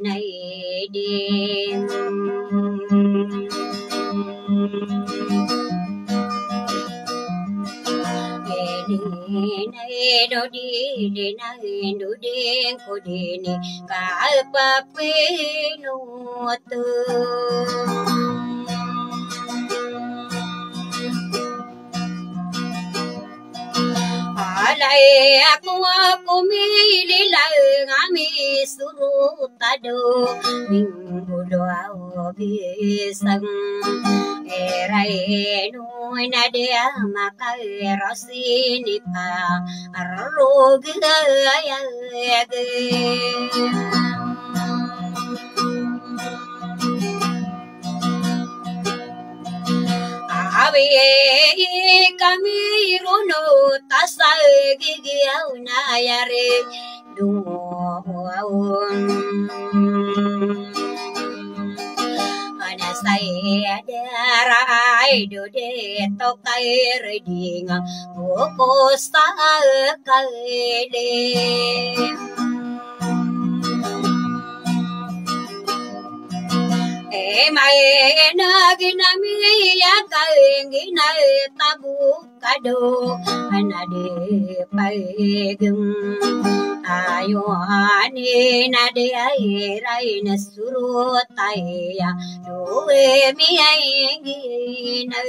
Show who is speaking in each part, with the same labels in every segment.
Speaker 1: này đêm đi này đồ đi này đồ đi cô đi này cả ba quê lúa tư lại aku mi lila ngami suruh tado minggu doa bisang erai nuai nadia maka rosini pa arrog ya Awe kami runo tasal gigi au na yare duaun ana saya darai do de tokai redinga boko sa kale mai na ginami ya kaingina tabu kado anade paigum ayo ani nade ai rai na suru taya doe mi ai gina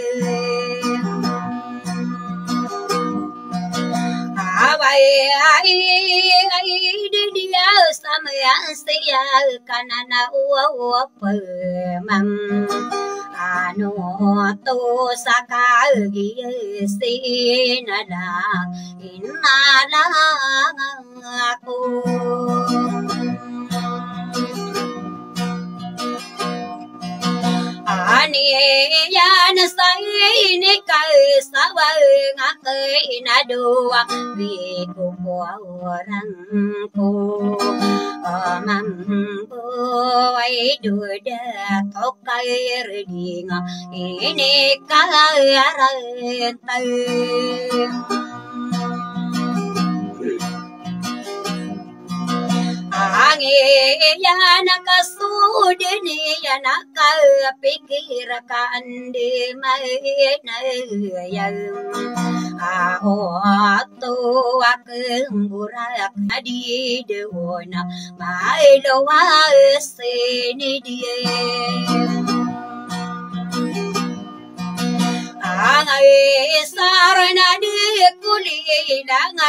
Speaker 1: awai ai dia sama yang saya kanana uwa pemam anu to saka gi sinada inala aku ani yan sai ni kai sawa ngakai nadua vi ku orang ku mampu ai duda tokai redinga ini karatai Angi yana kasudini yana pikirkan di mana yang tu akemburak di dewana mailo sini dia Angai sarana di kulilang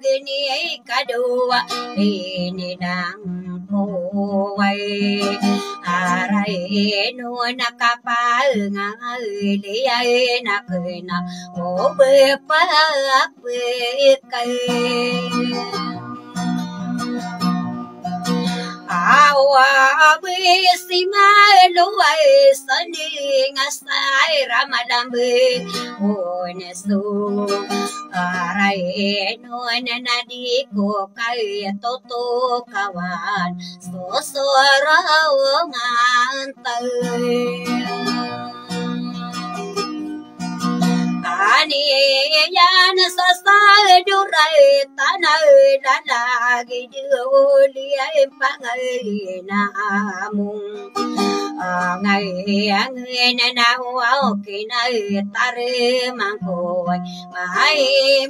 Speaker 1: geni kadua ini dang kuai arai no nakapal ngai liai nakena o bepa kai awa besi maluai sani ngasai ramadan be onesu arai no nadi ko kai toto kawan so rao ngantai ani yan sasal durai tanai lagi diuliai pangai namung ngai ngai na wao kinai tare mangkoi mai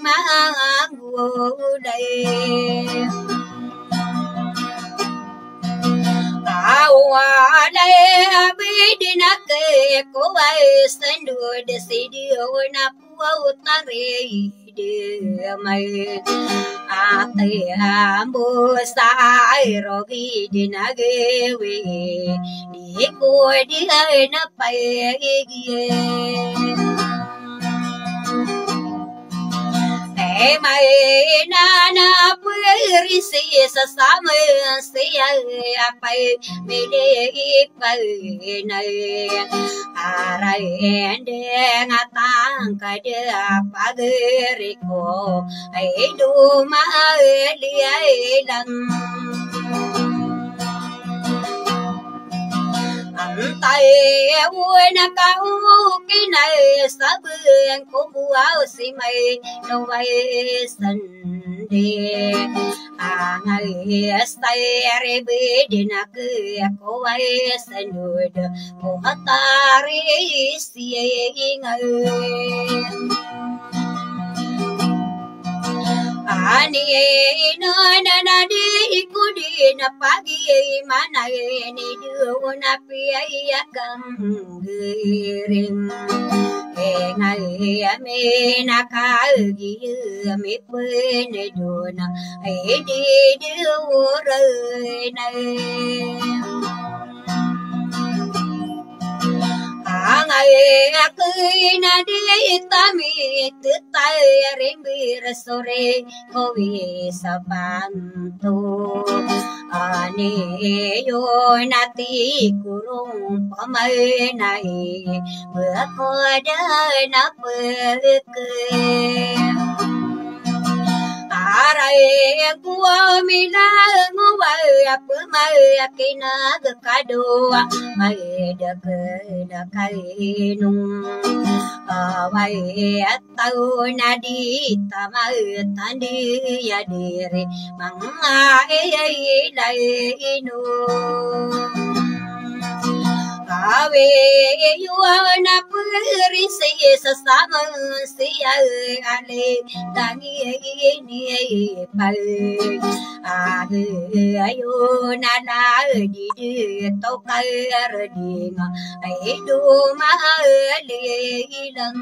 Speaker 1: mangu dai awalai abidina ke kuai sendu desidio na puau tare de mai ate ambu sai rogi dinage we di ko di na pai gi mai nana puri si sasama sia apai mede pai nai arai ende ngatang kada pageriko ai du ma liai lang tay uốn cao cái này sa bươn cô buao si mây đâu vậy sân đi ngày say re be đi na cứ cô ấy sẽ nuôi được cô ta ri si ngày ani no na na di ku di na pagi mana ni du na pi ya kam giring ngày me na ka gi me pe ne do na ai đi rồi này ngày cười na đi ta mi tự tay ring bir sore hovi sapan tu ani yo na ti kurung pamai nai bữa ko đời na pe arai gua mila ngua apa mai kena kado mai dak kai nung vai tau nadi tamai tandi ya dire manga lai nu ave yuana puri se sasama sia ale tangi ni pai ayo nana di to kai ardinga ai du ma le lang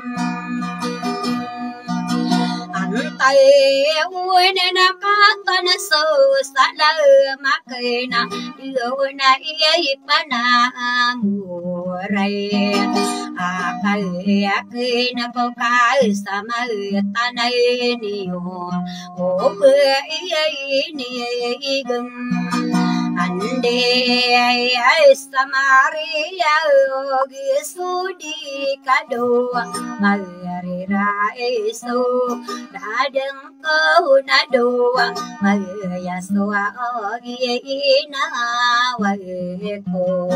Speaker 1: tay ui nè na cá tên sơ sa la ma kê na yêu na ý pa na mùa ray kê na bao cá sa ma ta nay niu ô bê ni gum anh đi ai Samaria Giêsu đi cả đồ mà ra Giêsu đã đừng câu đã đồ mà Giêsu ở ghi na cô